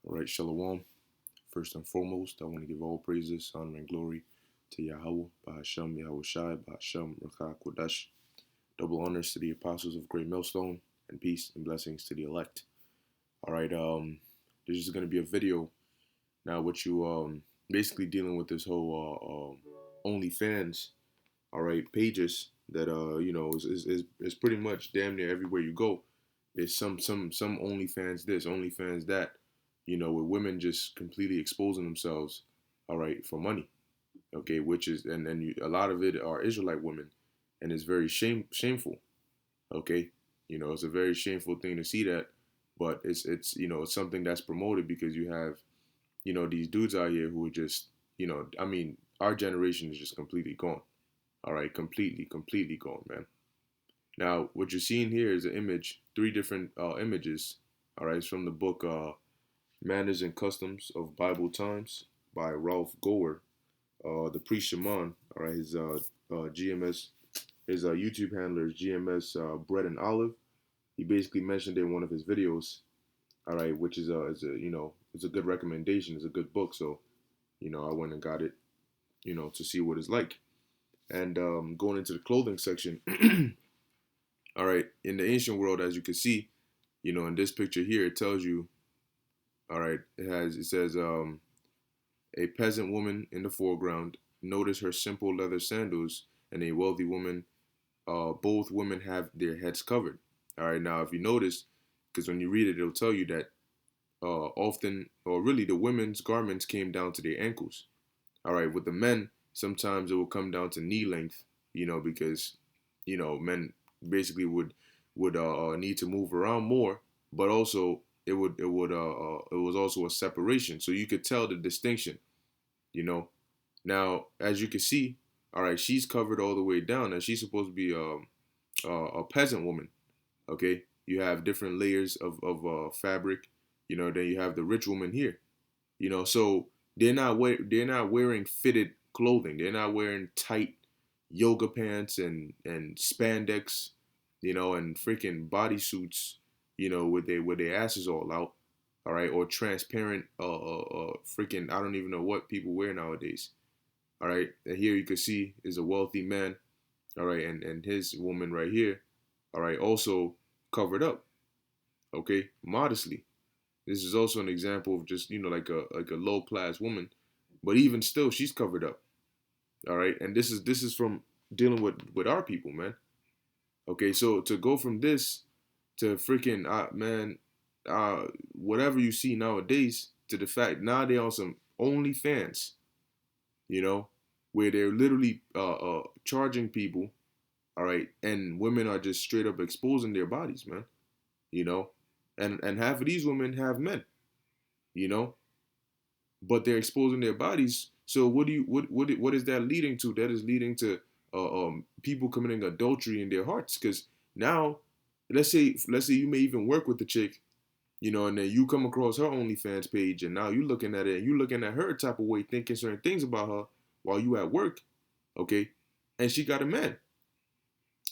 All right, Shalom. First and foremost, I want to give all praises, honor, and glory to Yahweh, Bahasham, Yahweh Shai, Bahasham, Rakah, Kodash. Double honors to the apostles of Great Millstone, and peace and blessings to the elect. All right, this is going to be a video now. What you basically dealing with this whole OnlyFans, all right, pages that is pretty much damn near everywhere you go. There's some OnlyFans this, OnlyFans that, with women just completely exposing themselves, all right, for money, okay, which is and then a lot of it are Israelite women, and it's very shameful, okay, it's a very shameful thing to see that, but it's something that's promoted because you have these dudes out here who are just I mean our generation is just completely gone, all right, completely gone, man. Now, what you're seeing here is an image, three different images. All right, it's from the book Manners and Customs of Bible Times by Ralph Gower. The priest Shaman, all right, his GMS, his YouTube handler is GMS Bread and Olive. He basically mentioned it in one of his videos, all right, which it's a good recommendation. It's a good book, so I went and got it, to see what it's like. And going into the clothing section. All right, in the ancient world, as you can see, in this picture here, it tells you, all right, it says a peasant woman in the foreground. Notice her simple leather sandals, and a wealthy woman. Both women have their heads covered. All right, now if you notice, because when you read it, it'll tell you that often, or really, the women's garments came down to their ankles. All right, with the men, sometimes it will come down to knee length. Because men basically would need to move around more, but also it was also a separation, so you could tell the distinction. Now, as you can see, all right, she's covered all the way down, and she's supposed to be a peasant woman. Okay, you have different layers of fabric. Then you have the rich woman here. So they're not wearing fitted clothing. They're not wearing tight yoga pants and spandex, and freaking bodysuits, with their asses all out, all right, or transparent, freaking I don't even know what people wear nowadays, all right. And here you can see is a wealthy man, all right, and his woman right here, all right, also covered up, okay, modestly. This is also an example of just like a low class woman, but even still, she's covered up. All right, and this is from dealing with our people, man. Okay, so to go from this to freaking man, whatever you see nowadays, to the fact now they're on some OnlyFans, you know, where they're literally charging people, all right, and women are just straight up exposing their bodies, man, you know, and half of these women have men, you know, but they're exposing their bodies. So what is that leading to? That is leading to people committing adultery in their hearts. Because now, let's say you may even work with the chick, and then you come across her OnlyFans page, and now you're looking at it, and you're looking at her type of way, thinking certain things about her while you at work, okay, and she got a man,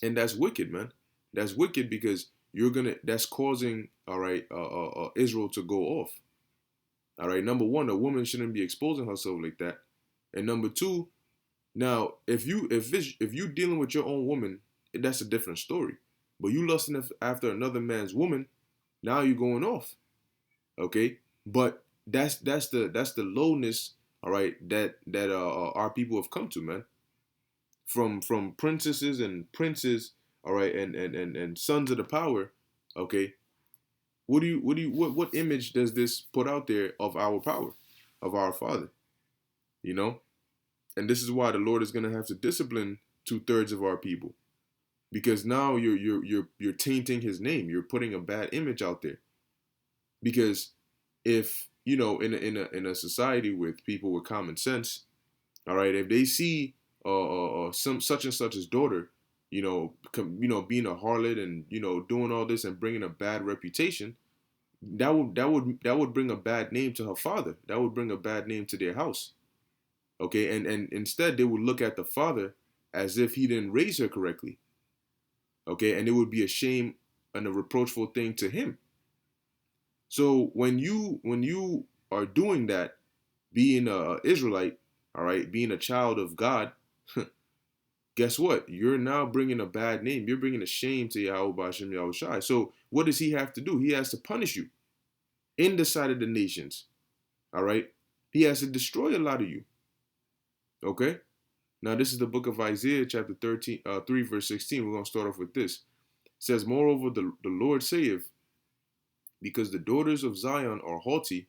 and that's wicked, man. That's wicked because that's causing, all right, Israel to go off. All right, number one, a woman shouldn't be exposing herself like that. And number two, now if you dealing with your own woman, that's a different story. But you lusting after another man's woman, now you're going off. Okay, but that's the lowness. All right, that our people have come to, man. From princesses and princes, all right, and sons of the power. Okay, what image does this put out there of our power, of our Father? You know, and this is why the Lord is gonna have to discipline 2/3 of our people, because now you're tainting His name. You're putting a bad image out there. Because if in a society with people with common sense, all right, if they see some such and such's daughter, being a harlot and doing all this and bringing a bad reputation, that would bring a bad name to her father. That would bring a bad name to their house. Okay, and instead they would look at the father as if he didn't raise her correctly. Okay, and it would be a shame and a reproachful thing to him. So when you are doing that, being a Israelite, all right, being a child of God, guess what? You're now bringing a bad name. You're bringing a shame to Yahweh Bashem Yahweh Shai. So what does he have to do? He has to punish you in the sight of the nations. All right. He has to destroy a lot of you. Okay. Now this is the book of Isaiah, chapter 3, verse 16. We're gonna start off with this. It says, moreover, the Lord saith, because the daughters of Zion are haughty,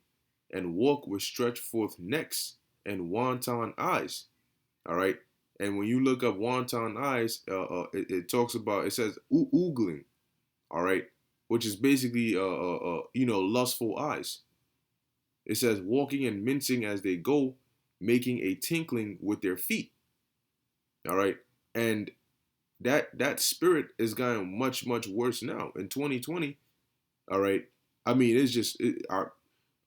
and walk with stretched forth necks and wanton eyes. All right. And when you look up wanton eyes, it talks about, it says oogling, all right, which is basically lustful eyes. It says walking and mincing as they go, making a tinkling with their feet. All right, and that spirit is getting much worse now in 2020. All right, I mean it's just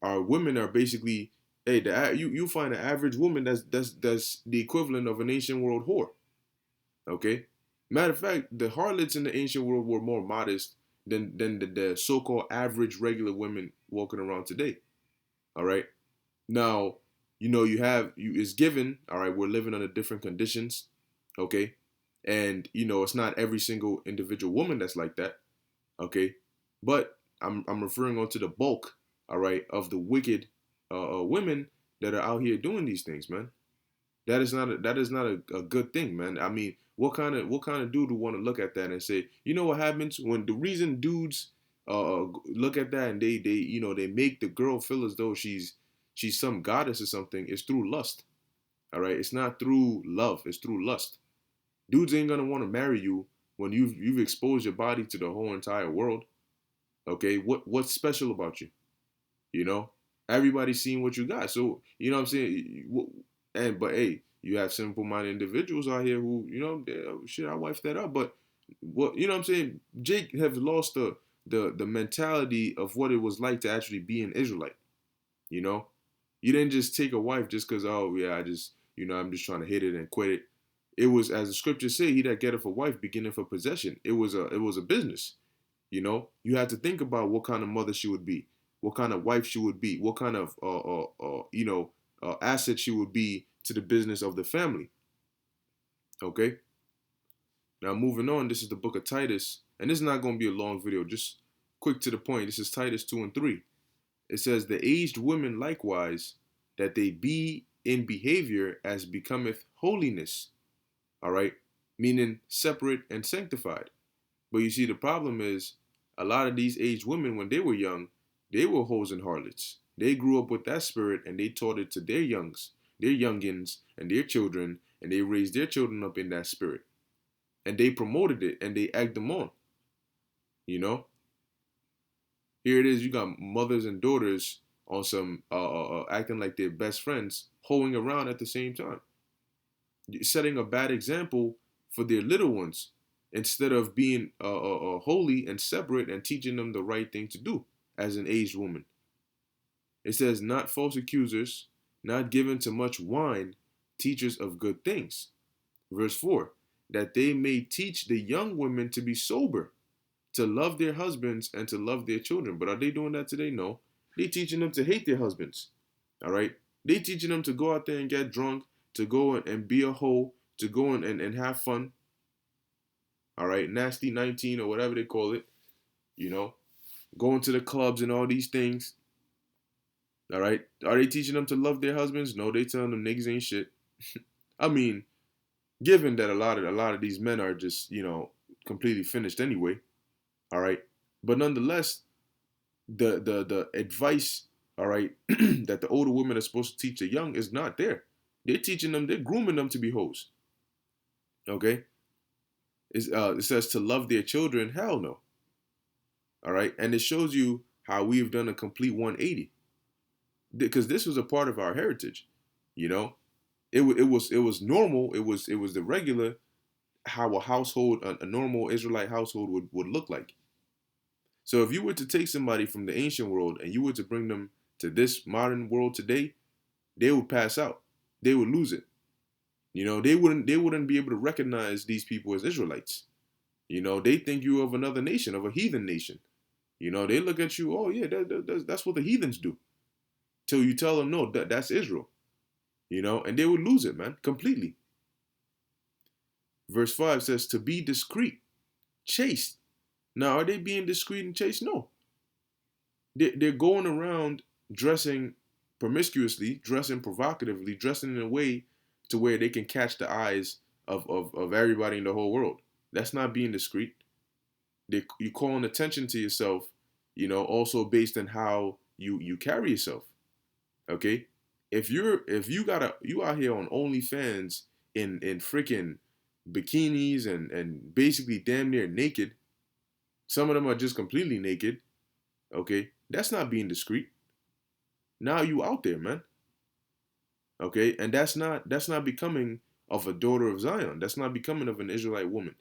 our women are basically, hey, you find an average woman that's the equivalent of an ancient world whore. Okay, matter of fact, the harlots in the ancient world were more modest than the so-called average regular women walking around today. All right. Now, you have you is given, all right, we're living under different conditions, okay? And it's not every single individual woman that's like that, okay? But I'm referring on to the bulk, all right, of the wicked women that are out here doing these things, man. That is not a good thing, man. I mean, what kind of dude would want to look at that and say, you know what happens when the reason dudes look at that and they make the girl feel as though she's some goddess or something is through lust. All right, it's not through love, it's through lust. Dudes ain't gonna want to marry you when you've exposed your body to the whole entire world. Okay, what's special about you? You know, everybody's seeing what you got. So you know what I'm saying. But hey, you have simple-minded individuals out here who shit, I wife that up. But what you know what I'm saying? Jake have lost the mentality of what it was like to actually be an Israelite. You know, you didn't just take a wife just because, oh yeah, I'm just trying to hit it and quit it. It was, as the scriptures say, he that getteth a wife beginneth for possession. It was a business. You had to think about what kind of mother she would be, what kind of wife she would be, what kind of asset she would be to the business of the family. Okay. Now moving on, this is the book of Titus, and this is not going to be a long video. Just quick to the point. This is Titus 2:3. It says, the aged women likewise, that they be in behavior as becometh holiness. All right, meaning separate and sanctified. But you see, the problem is a lot of these aged women, when they were young, they were hoes and harlots. They grew up with that spirit and they taught it to their youngins, and their children, and they raised their children up in that spirit. And they promoted it and they egged them on. You know? Here it is, you got mothers and daughters on some acting like they're best friends, hoeing around at the same time, setting a bad example for their little ones instead of being holy and separate and teaching them the right thing to do as an aged woman. It says, not false accusers, not given to much wine, teachers of good things. Verse 4, that they may teach the young women to be sober, to love their husbands and to love their children. But are they doing that today? No. They teaching them to hate their husbands. All right. They teaching them to go out there and get drunk, to go and be a hoe, to go and have fun. All right. Nasty 19 or whatever they call it. Going to the clubs and all these things. All right. Are they teaching them to love their husbands? No, they telling them niggas ain't shit. I mean, given that a lot of these men are just, completely finished anyway. All right. But nonetheless, the advice, all right, that the older women are supposed to teach the young is not there. They're teaching them, they're grooming them to be hoes. Okay. It says to love their children. Hell no. All right. And it shows you how we've done a complete 180. Because this was a part of our heritage. It was normal. It was the regular how a household, a normal Israelite household would look like. So if you were to take somebody from the ancient world and you were to bring them to this modern world today, they would pass out. They would lose it. They wouldn't be able to recognize these people as Israelites. They think you of another nation, of a heathen nation. They look at you, oh yeah, that's what the heathens do. Till you tell them, no, that's Israel. And they would lose it, man, completely. Verse 5 says, to be discreet, chaste. Now, are they being discreet and chaste? No. They're going around dressing promiscuously, dressing provocatively, dressing in a way to where they can catch the eyes of everybody in the whole world. That's not being discreet. You're calling attention to yourself, also based on how you carry yourself. Okay? If you out here on OnlyFans in freaking bikinis and basically damn near naked, some of them are just completely naked, okay? That's not being discreet. Now you out there, man. Okay? And that's not becoming of a daughter of Zion. That's not becoming of an Israelite woman.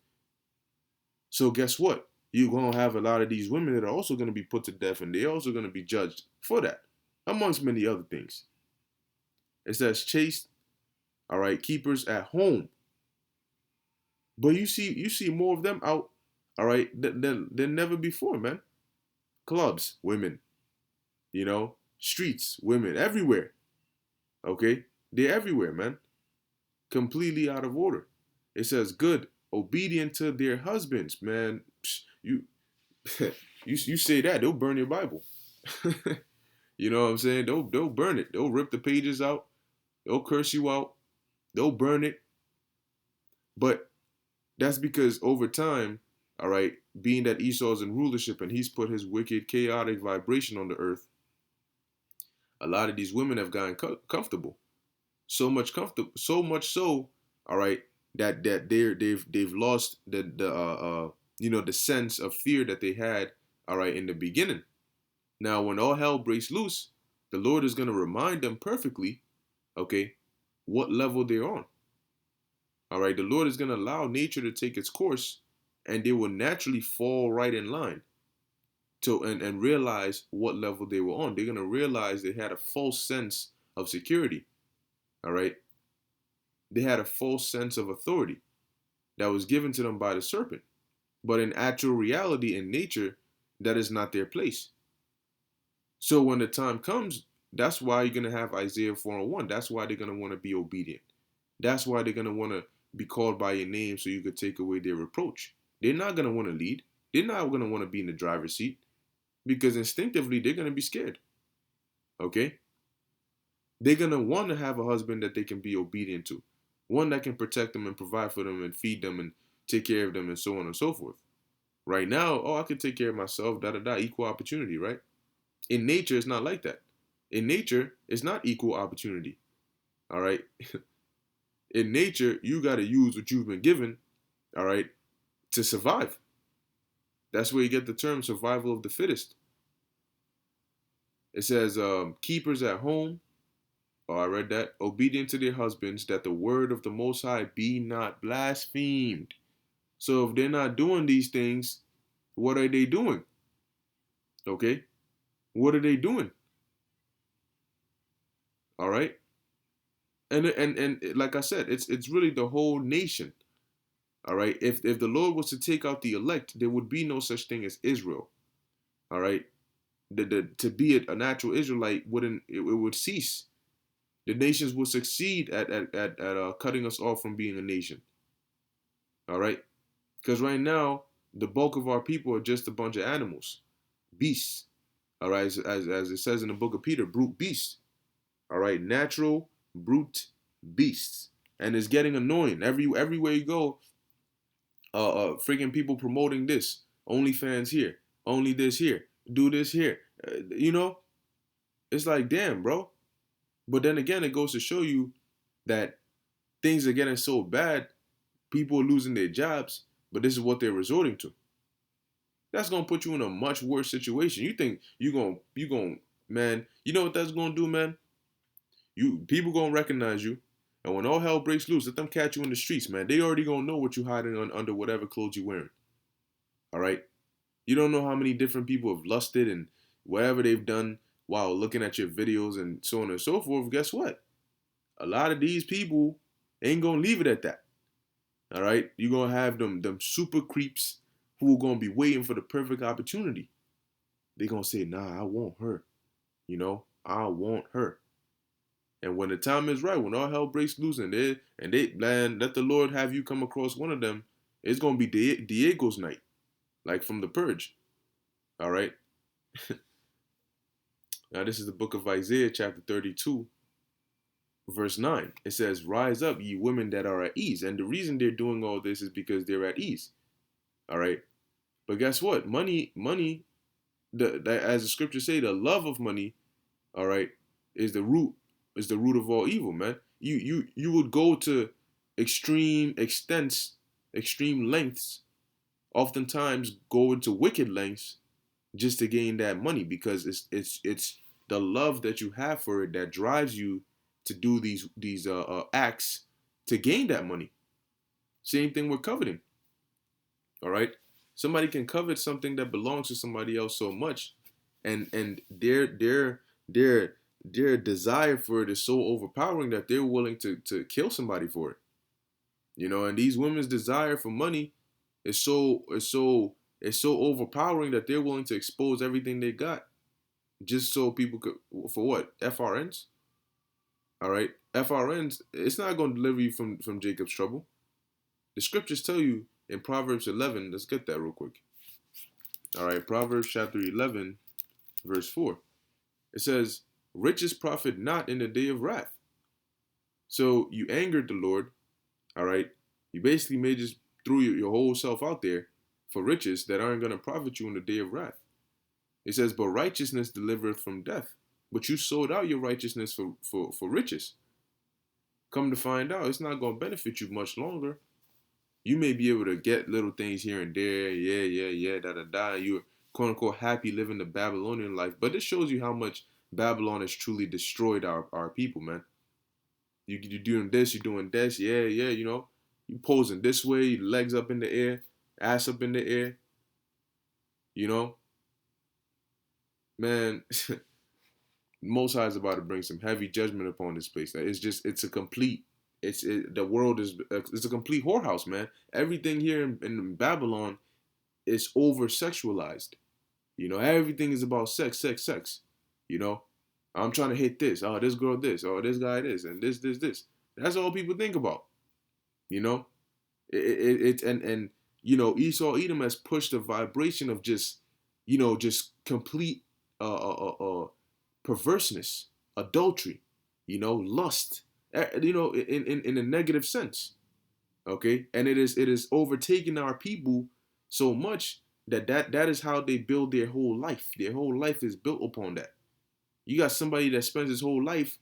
So guess what? You're going to have a lot of these women that are also going to be put to death, and they're also going to be judged for that, amongst many other things. It says chaste, all right, keepers at home. But you see more of them out, all right, than never before, man. Clubs, women, streets, women, everywhere. Okay? They're everywhere, man. Completely out of order. It says good, obedient to their husbands, man. You you say that, they'll burn your Bible. You know what I'm saying? They'll burn it. They'll rip the pages out. They'll curse you out. They'll burn it. But that's because over time, all right, being that Esau's in rulership and he's put his wicked, chaotic vibration on the earth, a lot of these women have gotten comfortable. So much so, all right, that they've lost the sense of fear that they had, all right, in the beginning. Now, when all hell breaks loose, the Lord is going to remind them perfectly, okay, what level they're on. All right, the Lord is going to allow nature to take its course, and they will naturally fall right in line and realize what level they were on. They're going to realize they had a false sense of security. All right, they had a false sense of authority that was given to them by the serpent. But in actual reality, in nature, that is not their place. So when the time comes, that's why you're going to have Isaiah 4:1. That's why they're going to want to be obedient. That's why they're going to want to be called by your name so you could take away their reproach. They're not going to want to lead. They're not going to want to be in the driver's seat because instinctively they're going to be scared. Okay? They're going to want to have a husband that they can be obedient to. One that can protect them and provide for them and feed them and take care of them and so on and so forth. Right now, I can take care of myself, equal opportunity, right? In nature, it's not like that. In nature, it's not equal opportunity. All right? In nature, you got to use what you've been given, all right, to survive. That's where you get the term survival of the fittest. It says, keepers at home, I read that, obedient to their husbands, that the word of the Most High be not blasphemed. So if they're not doing these things, what are they doing? Okay? What are they doing? All right? And like I said, it's really the whole nation. All right? If the Lord was to take out the elect, there would be no such thing as Israel. All right? To be a natural Israelite it would cease. The nations would succeed at cutting us off from being a nation. All right? Because right now, the bulk of our people are just a bunch of animals, beasts. All right? As it says in the book of Peter, brute beasts. All right? Natural, brute beasts. And it's getting annoying. Everywhere you go, freaking people promoting this. OnlyFans here. Only this here. Do this here. It's like, damn, bro. But then again, it goes to show you that things are getting so bad, people are losing their jobs, but this is what they're resorting to. That's gonna put you in a much worse situation. You think you gonna, man, you know what that's gonna do, man? People gonna recognize you, and when all hell breaks loose, let them catch you in the streets, man. They already gonna know what you're hiding under whatever clothes you're wearing. All right, you don't know how many different people have lusted and whatever they've done while looking at your videos and so on and so forth. Guess what? A lot of these people ain't gonna leave it at that. All right, you're gonna have them super creeps who are gonna be waiting for the perfect opportunity. they're going to say, nah, I want her. I want her. And when the time is right, when all hell breaks loose man, let the Lord have you come across one of them, it's going to be Diego's night, like from The Purge. All right. Now, this is the book of Isaiah, chapter 32, verse 9. It says, rise up, ye women that are at ease. And the reason they're doing all this is because they're at ease. All right. But guess what? Money, as the scriptures say, the love of money, all right, is the root of all evil, man. You would go to extreme extents, extreme lengths, oftentimes go into wicked lengths just to gain that money, because it's the love that you have for it that drives you to do these acts to gain that money. Same thing with coveting. All right, somebody can covet something that belongs to somebody else so much, and their desire for it is so overpowering that they're willing to kill somebody for it. And these women's desire for money is so overpowering that they're willing to expose everything they got just so people could, for what? FRNs? All right, FRNs, it's not going to deliver you from Jacob's trouble. The scriptures tell you in Proverbs 11, let's get that real quick. All right, Proverbs chapter 11, verse 4. It says, riches profit not in the day of wrath. So you angered the Lord, all right? You basically just threw your whole self out there for riches that aren't going to profit you in the day of wrath. It says, but righteousness delivereth from death. But you sold out your righteousness for riches. Come to find out, it's not going to benefit you much longer. You may be able to get little things here and there, da. You're quote unquote happy living the Babylonian life, but it shows you how much Babylon has truly destroyed our people, man. You're doing this, you posing this way, legs up in the air, ass up in the air, man. Most High is about to bring some heavy judgment upon this place. It's a complete it's a complete whorehouse, man. Everything here in Babylon is over sexualized. Everything is about sex. I'm trying to hit this. Oh, this girl this. Oh, this guy this. And this. That's all people think about. And Esau Edom has pushed the vibration of just complete perverseness, adultery, lust, in a negative sense. Okay, and it is overtaking our people so much that is how they build their whole life. Their whole life is built upon that. You got somebody that spends his whole life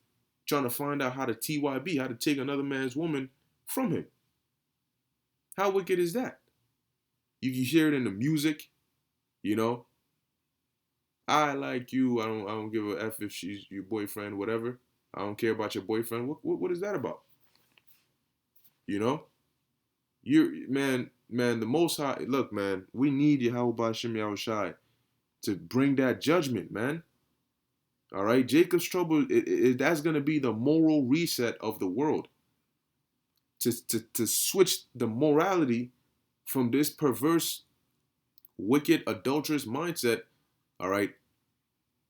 trying to find out how to TYB, how to take another man's woman from him. How wicked is that? You hear it in the music, I like you. I don't give a F if she's your boyfriend, whatever. I don't care about your boyfriend. What is that about? Man, the Most High. Look, man, we need Yahweh Ba'Shem Yahushai to bring that judgment, man. All right, Jacob's trouble. That's gonna be the moral reset of the world. To switch the morality from this perverse, wicked, adulterous mindset. All right,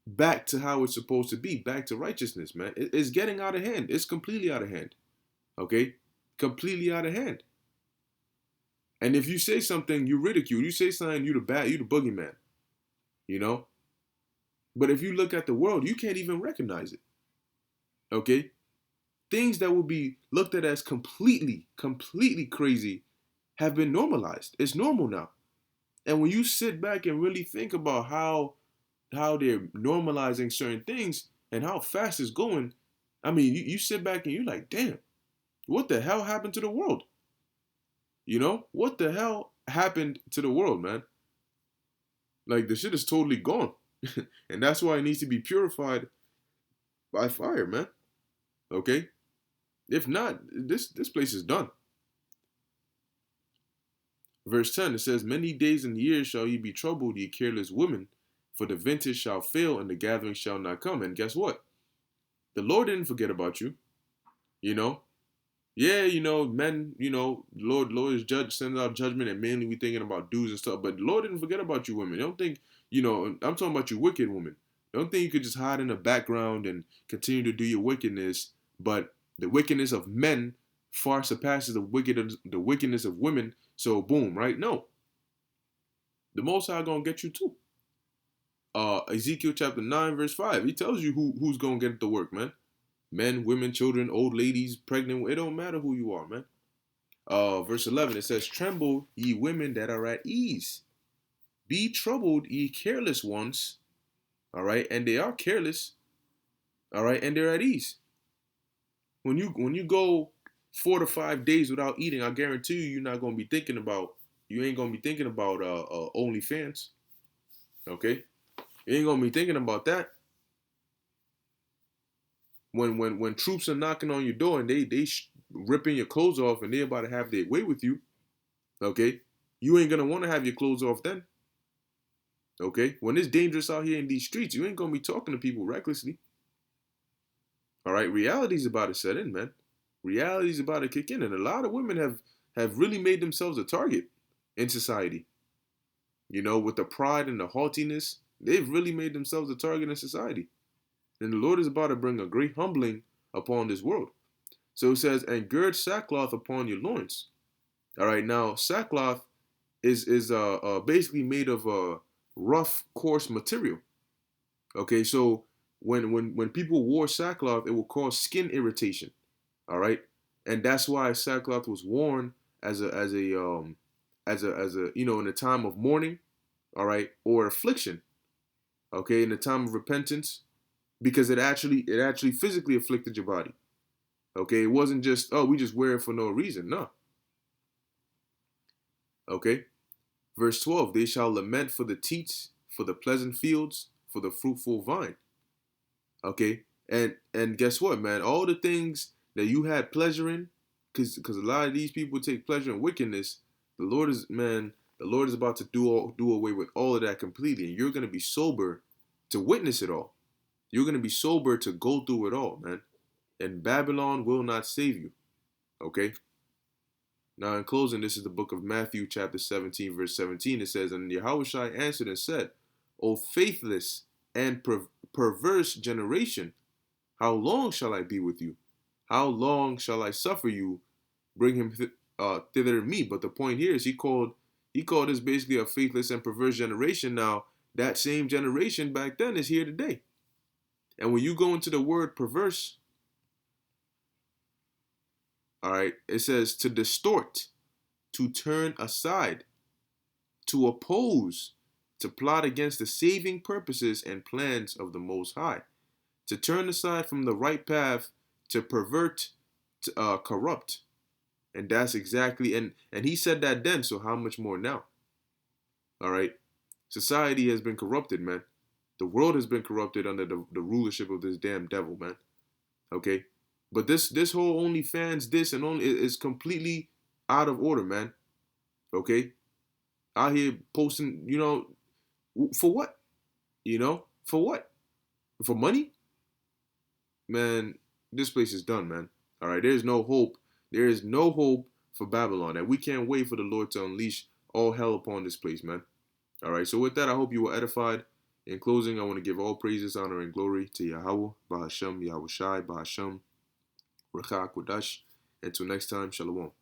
back to how it's supposed to be, back to righteousness, man. It's getting out of hand. It's completely out of hand. Okay, completely out of hand. And if you say something, you ridicule. You say something, you the boogeyman. But if you look at the world, you can't even recognize it. Okay, things that would be looked at as completely crazy have been normalized. It's normal now. And when you sit back and really think about how they're normalizing certain things and how fast it's going, I mean, you sit back and you're like, damn, what the hell happened to the world? What the hell happened to the world, man? Like, the shit is totally gone. And that's why it needs to be purified by fire, man. Okay? If not, this place is done. Verse 10, it says, many days and years shall ye be troubled, ye careless women, for the vintage shall fail and the gathering shall not come. And guess what? The Lord didn't forget about you. Men, Lord is sends out judgment, and mainly we thinking about dudes and stuff. But the Lord didn't forget about you women. Don't think I'm talking about you wicked woman. Don't think you could just hide in the background and continue to do your wickedness, but the wickedness of men far surpasses the wickedness of women. So boom, right? No, the Most High gonna get you too. Ezekiel chapter 9 verse 5. He tells you who's gonna get the work, man. Men, women, children, old ladies, pregnant. It don't matter who you are, man. Verse 11. It says, "Tremble, ye women that are at ease. Be troubled, ye careless ones." All right, and they are careless. All right, and they're at ease. When you go 4 to 5 days without eating, I guarantee you, you're not gonna be thinking about. You ain't gonna be thinking about OnlyFans. Okay, you ain't gonna be thinking about that. When troops are knocking on your door and they ripping your clothes off and they about to have their way with you, okay, you ain't gonna want to have your clothes off then. Okay, when it's dangerous out here in these streets, you ain't gonna be talking to people recklessly. All right, reality's about to set in, man. Reality's about to kick in, and a lot of women have really made themselves a target in society. With the pride and the haughtiness, they've really made themselves a target in society. And the Lord is about to bring a great humbling upon this world. So it says, "And gird sackcloth upon your loins." All right, now sackcloth is basically made of rough, coarse material. Okay, so when people wore sackcloth, it would cause skin irritation. All right, and that's why sackcloth was worn as a in a time of mourning. All right, or affliction. Okay, in the time of repentance, because it actually physically afflicted your body. Okay, it wasn't just, oh, we just wear it for no reason. No. Okay, verse 12: "They shall lament for the teats, for the pleasant fields, for the fruitful vine." Okay, and guess what, man? All the things that you had pleasure in, because a lot of these people take pleasure in wickedness. The Lord is, man. The Lord is about to do away with all of that completely, and you're gonna be sober to witness it all. You're gonna be sober to go through it all, man. And Babylon will not save you. Okay. Now, in closing, this is the book of Matthew, chapter 17, verse 17. It says, "And Yahushua answered and said, O faithless and perverse generation, how long shall I be with you? How long shall I suffer you? Bring him thither to me." But the point here is he called this basically a faithless and perverse generation. Now, that same generation back then is here today. And when you go into the word perverse, all right, it says to distort, to turn aside, to oppose, to plot against the saving purposes and plans of the Most High, to turn aside from the right path, to pervert, to corrupt. And that's exactly, and he said that then, so how much more now? All right, society has been corrupted, man. The world has been corrupted under the rulership of this damn devil, man. Okay, but this whole OnlyFans, this and only is completely out of order, man. Okay, out here posting, for what? For what? For money? Man, this place is done, man. All right, there's no hope. There is no hope for Babylon, and we can't wait for the Lord to unleash all hell upon this place, man. All right, so with that, I hope you were edified. In closing, I want to give all praises, honor, and glory to Yahweh, Bahashem, Yahweh Shai, Bahashem, Rakha Kodash. Until next time, Shalom.